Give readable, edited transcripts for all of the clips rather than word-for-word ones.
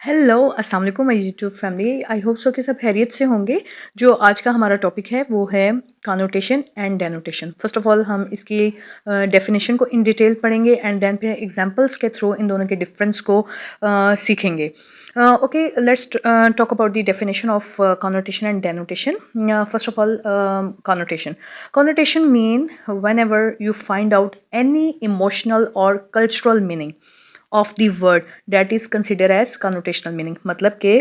Hello अस्सलाम वालेकुम my YouTube family. I hope so कि सब खैरियत से होंगे। जो आज का हमारा टॉपिक है वो है connotation and denotation. First of all हम इसकी डेफिनेशन को इन डिटेल पढ़ेंगे एंड देन फिर एग्जांपल्स के थ्रू इन दोनों के डिफरेंस को सीखेंगे। Okay, let's talk about the definition of connotation and denotation. First of all, connotation connotation mean whenever you find out any emotional or cultural meaning of the word that is consider as connotational meaning. मतलब कि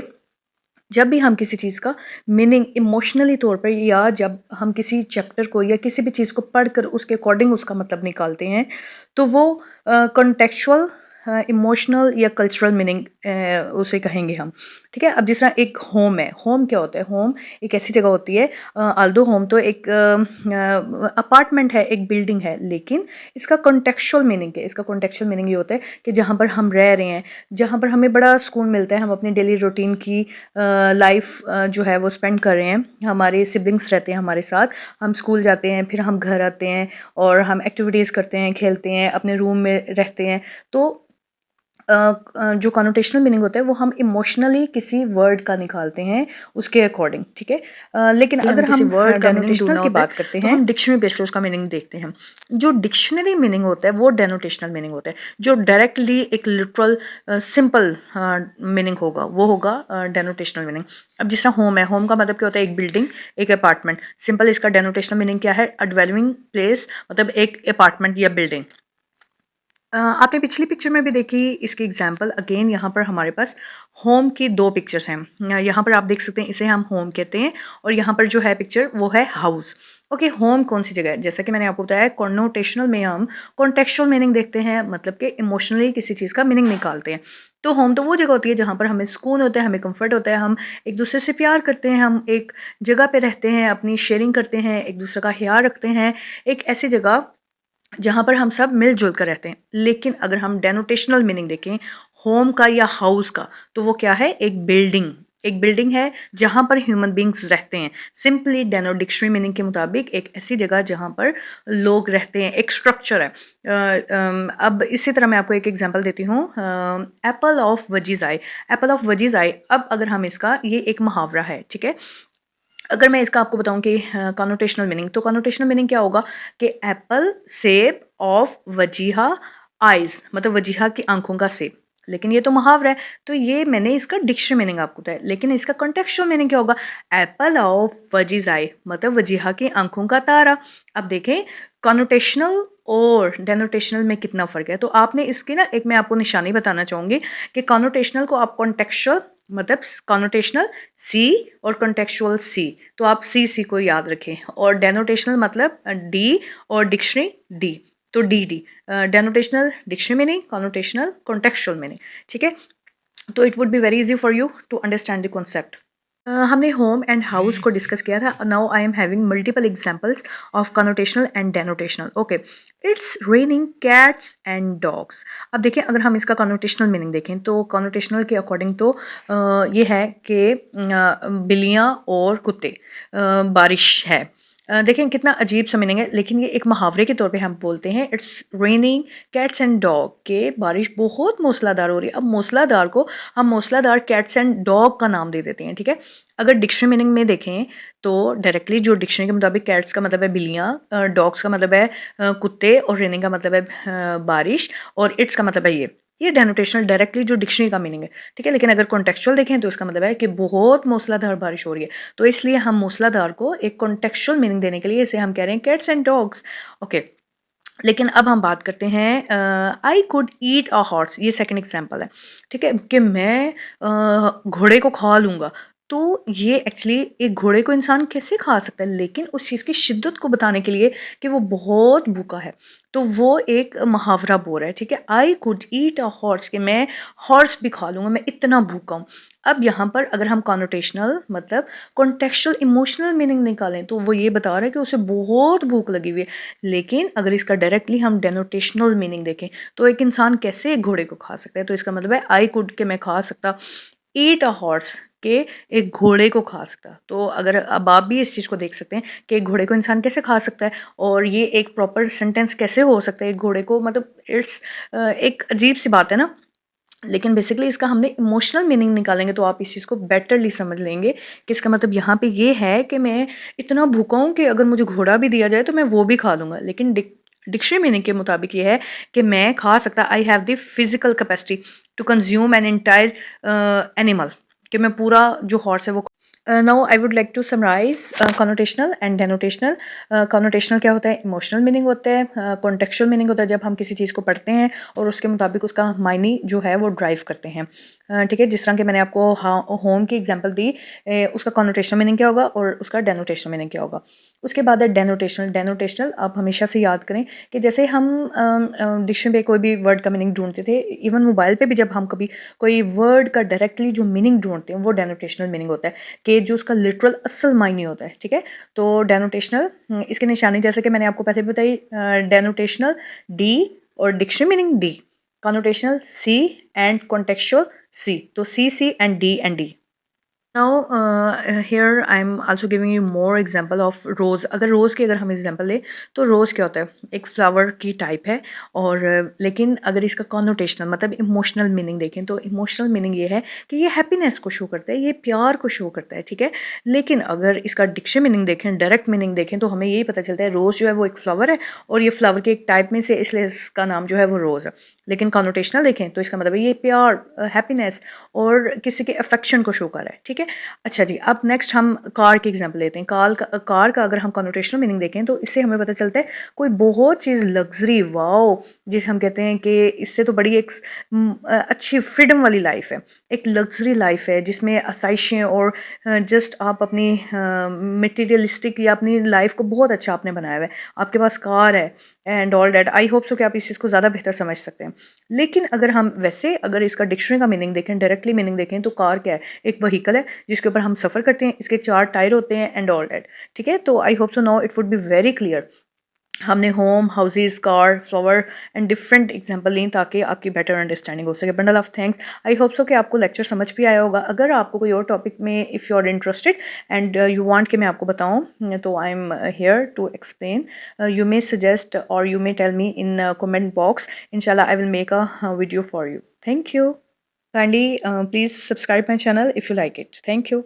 जब भी हम किसी चीज़ का meaning emotionally तौर पर या जब हम किसी चैप्टर को या किसी भी चीज़ को पढ़कर उसके अकॉर्डिंग उसका मतलब निकालते हैं तो वो कॉन्टेक्चुअल इमोशनल या कल्चरल मीनिंग उसे कहेंगे हम। ठीक है, अब जिस तरह एक होम है, होम क्या होता है? होम एक ऐसी जगह होती है, आल्दो होम तो एक अपार्टमेंट है, एक बिल्डिंग है, लेकिन इसका कॉन्टेक्चुअल मीनिंग है। इसका कॉन्टेक्चुअल मीनिंग ये होता है कि जहाँ पर हम रह रहे हैं, जहाँ पर हमें बड़ा सुकून मिलता है, हम अपनी डेली रूटीन की लाइफ जो है वो स्पेंड कर रहे हैं, हमारे सिबलिंग्स रहते हैं हमारे साथ, हम स्कूल जाते हैं, फिर हम घर आते हैं और हम एक्टिविटीज़ करते हैं, खेलते हैं, अपने रूम में रहते हैं। तो जो कॉनोटेशनल मीनिंग होता है वो हम इमोशनली किसी वर्ड का निकालते हैं उसके अकॉर्डिंग। ठीक है, लेकिन हम अगर किसी हम वर्ड का मीनिंग डेनोटेशनल ढूंढना की होता है बात करते तो हैं हम डिक्शनरी बेस पे उसका मीनिंग देखते हैं। जो डिक्शनरी मीनिंग होता है वो डेनोटेशनल मीनिंग होता है। जो डायरेक्टली एक लिटरल सिंपल मीनिंग होगा वो होगा डेनोटेशनल मीनिंग। अब जिस तरह होम है, होम का मतलब क्या होता है? एक बिल्डिंग, एक अपार्टमेंट। सिंपल इसका डेनोटेशनल मीनिंग क्या है? अ ड्वेलिंग प्लेस, मतलब एक अपार्टमेंट या बिल्डिंग। आपने पिछली पिक्चर में भी देखी इसकी एग्जांपल। अगेन यहाँ पर हमारे पास होम की दो पिक्चर्स हैं। यहाँ पर आप देख सकते हैं, इसे हम होम कहते हैं और यहाँ पर जो है पिक्चर वो है हाउस। ओके, होम कौन सी जगह है? जैसा कि मैंने आपको बताया, कॉन्नोटेशनल में हम कॉन्टेक्चुअल मीनिंग देखते हैं, मतलब कि इमोशनली किसी चीज़ का मीनिंग निकालते हैं। तो होम तो वो जगह होती है जहाँ पर हमें सुकून होता है, हमें कंफर्ट होता है, हम एक दूसरे से प्यार करते हैं, हम एक जगह पे रहते हैं, अपनी शेयरिंग करते हैं, एक दूसरे का ख्याल रखते हैं। एक ऐसी जगह जहाँ पर हम सब मिल-जुल कर रहते हैं। लेकिन अगर हम डेनोटेशनल मीनिंग देखें होम का या हाउस का, तो वो क्या है? एक बिल्डिंग। एक बिल्डिंग है जहाँ पर ह्यूमन बीइंग्स रहते हैं। सिंपली डेनो डिक्शनरी मीनिंग के मुताबिक एक ऐसी जगह जहाँ पर लोग रहते हैं, एक स्ट्रक्चर है। अब इसी तरह मैं आपको एक एग्जांपल देती हूँ। Apple of whose eye. Apple of whose eye, अब अगर हम इसका, ये एक मुहावरा है, ठीक है? अगर मैं इसका आपको बताऊं कि कॉनोटेशनल मीनिंग, तो कॉनोटेशनल मीनिंग क्या होगा कि एप्पल सेब ऑफ वजीहा आइज, मतलब वजीहा की आंखों का सेब। लेकिन ये तो मुहावरा है, तो ये मैंने इसका डिक्शनरी मीनिंग आपको बताया। लेकिन इसका कॉन्टेक्चुअल मीनिंग क्या होगा? एप्पल ऑफ वजीज आई, मतलब वजीहा की आंखों का तारा। अब देखें कॉनोटेशनल और डेनोटेशनल में कितना फ़र्क है। तो आपने इसकी ना एक मैं आपको निशानी बताना चाहूँगी कि कॉनोटेशनल को आप कॉन्टेक्चुअल, मतलब कॉनोटेशनल सी और कॉन्टेक्चुअल सी, तो आप सी सी को याद रखें। और डेनोटेशनल मतलब डी और डिक्शनरी डी, तो D D. Denotational dictionary meaning, connotational contextual meaning. ठीक है, तो it would be very easy for you to understand the concept. हमने होम एंड हाउस को डिस्कस किया था। Now I am having multiple examples of connotational and denotational. Okay, it's raining cats and dogs. अब देखिए, अगर हम इसका कनोटेशनल meaning देखें तो कनोटेशनल के अकॉर्डिंग तो ये है कि बिल्लियाँ और कुत्ते, बारिश है। देखें कितना अजीब सा मीनिंग है, लेकिन ये एक मुहावरे के तौर पे हम बोलते हैं। It's raining cats and dog, के बारिश बहुत मूसलाधार हो रही है। अब मूसलाधार को हम मूसलाधार कैट्स एंड डॉग का नाम दे देते हैं। ठीक है, अगर डिक्शनरी मीनिंग में देखें तो डायरेक्टली जो डिक्शनरी के मुताबिक कैट्स का मतलब है बिल्लियाँ, डॉग्स का मतलब है कुत्ते, और रेनिंग का मतलब है बारिश, और इट्स का मतलब है ये डेनोटेशनल डायरेक्टली जो डिक्शनरी का मीनिंग है। ठीक है, लेकिन अगर कॉन्टेक्चुअल देखें तो इसका मतलब है कि बहुत मूसलाधार बारिश हो रही है। तो इसलिए हम मूसलाधार को एक कॉन्टेक्चुअल मीनिंग देने के लिए इसे हम कह रहे हैं कैट्स एंड डॉग्स। ओके, लेकिन अब हम बात करते हैं I could eat a horse. ये सेकंड एग्जांपल है। ठीक है, कि मैं घोड़े को खा लूँगा। तो ये एक्चुअली एक घोड़े को इंसान कैसे खा सकता है, लेकिन उस चीज़ की शिद्दत को बताने के लिए कि वो बहुत भूखा है, तो वो एक मुहावरा बोल रहा है। ठीक है, I could eat a horse, कि मैं हॉर्स भी खा लूँगा, मैं इतना भूखा हूँ। अब यहाँ पर अगर हम कॉनोटेशनल मतलब कॉन्टेक्चुअल इमोशनल मीनिंग निकालें तो वो ये बता रहा है कि उसे बहुत भूख लगी हुई है। लेकिन अगर इसका डायरेक्टली हम डेनोटेशनल मीनिंग देखें तो एक इंसान कैसे एक घोड़े को खा सकता है, तो इसका मतलब है आई कुड के मैं खा सकता, ईट अ हॉर्स के एक घोड़े को खा सकता। तो अगर अब आप भी इस चीज़ को देख सकते हैं कि एक घोड़े को इंसान कैसे खा सकता है, और ये एक प्रॉपर सेंटेंस कैसे हो सकता है एक घोड़े को, मतलब इट्स एक अजीब सी बात है ना। लेकिन बेसिकली इसका हमने इमोशनल मीनिंग निकालेंगे तो आप इस चीज़ को बेटरली समझ लेंगे कि इसका मतलब यहाँ पे ये है कि मैं इतना भूखा हूँ कि अगर मुझे घोड़ा भी दिया जाए तो मैं वो भी खा लूँगा। लेकिन डिक्शनरी मीनिंग के मुताबिक ये है कि मैं खा सकता, I have the physical capacity to consume an entire animal, कि मैं पूरा जो हॉर्स है वो now I would like to summarise connotational and denotational. Connotational क्या होता है? इमोशनल मीनिंग होता है। कॉन्टेक्चुअल मीनिंग होता है जब हम किसी चीज़ को पढ़ते हैं और उसके मुताबिक उसका मायने जो है वो ड्राइव करते हैं। ठीक है, जिस तरह कि मैंने आपको होम की एग्जांपल दी, उसका कॉनोटेशनल मीनिंग क्या होगा और उसका डेनोटेशनल मीनिंग क्या होगा। उसके बाद है डेनोटेशनल। डेनोटेशनल आप हमेशा से याद करें कि जैसे हम डिक्शनरी पे कोई भी वर्ड का मीनिंग ढूंढते थे, इवन मोबाइल पे भी जब हम कभी कोई वर्ड का डायरेक्टली जो मीनिंग ढूंढते हैं वो डेनोटेशनल मीनिंग होता है, कि जो उसका लिटरल असल मायने होता है। ठीक है, तो डेनोटेशनल, इसके निशानी जैसे कि मैंने आपको पहले बताई, डेनोटेशनल डी और dictionary meaning D, connotational C and contextual C, तो C and D. Now here I am also giving you more example of rose. अगर रोज़ की अगर हम एग्जांपल लें तो रोज़ क्या होता है? एक फ्लावर की टाइप है, और लेकिन अगर इसका कॉनोटेशनल मतलब इमोशनल मीनिंग देखें तो इमोशनल मीनिंग ये है कि ये हैप्पीनेस को शो करता है, ये प्यार को शो करता है। ठीक है, लेकिन अगर इसका डिक्शनरी मीनिंग देखें, डायरेक्ट मीनिंग देखें, तो हमें यही पता चलता है रोज़ जो है वो एक फ्लावर है और ये फ्लावर के एक टाइप में से, इसलिए इसका नाम जो है वो रोज़ है। लेकिन कॉनोटेशनल देखें तो इसका मतलब है ये प्यार, हैप्पीनेस और किसी के अफेक्शन को शो कर रहा है। ठीक है, अच्छा जी, अब नेक्स्ट हम कार की एग्जांपल लेते हैं। कार का अगर हम कॉनोटेशनल मीनिंग देखें तो इससे हमें पता चलता है कोई बहुत चीज़ लग्जरी, वाओ, जिसे हम कहते हैं कि इससे तो बड़ी एक अच्छी फ्रीडम वाली लाइफ है, एक लग्जरी लाइफ है जिसमें आसाइशें और जस्ट आप अपनी मटेरियलिस्टिक या अपनी लाइफ को बहुत अच्छा आपने बनाया हुआ है, आपके पास कार है and all that. I hope so कि आप इस चीज़ को ज़्यादा बेहतर समझ सकते हैं। लेकिन अगर हम वैसे अगर इसका डिक्शनरी का मीनिंग देखें, डायरेक्टली मीनिंग देखें, तो कार क्या है? एक व्हीकल है जिसके ऊपर हम सफ़र करते हैं, इसके 4 टायर होते हैं एंड ऑल दैट। ठीक है, तो I hope so now it would be very clear. हमने home, houses, car, flower and different example ली ताकि आपकी बेटर अंडरस्टैंडिंग हो सके। Bundle of thanks. I hope so कि आपको लेक्चर समझ भी आया होगा। अगर आपको कोई और टॉपिक में if you are interested and you want कि मैं आपको बताऊं, तो I am here to explain. You may suggest और you may tell me in comment box. इंशाल्लाह I will make a video for you. Thank you. Kindly please subscribe my channel if you like it. Thank you.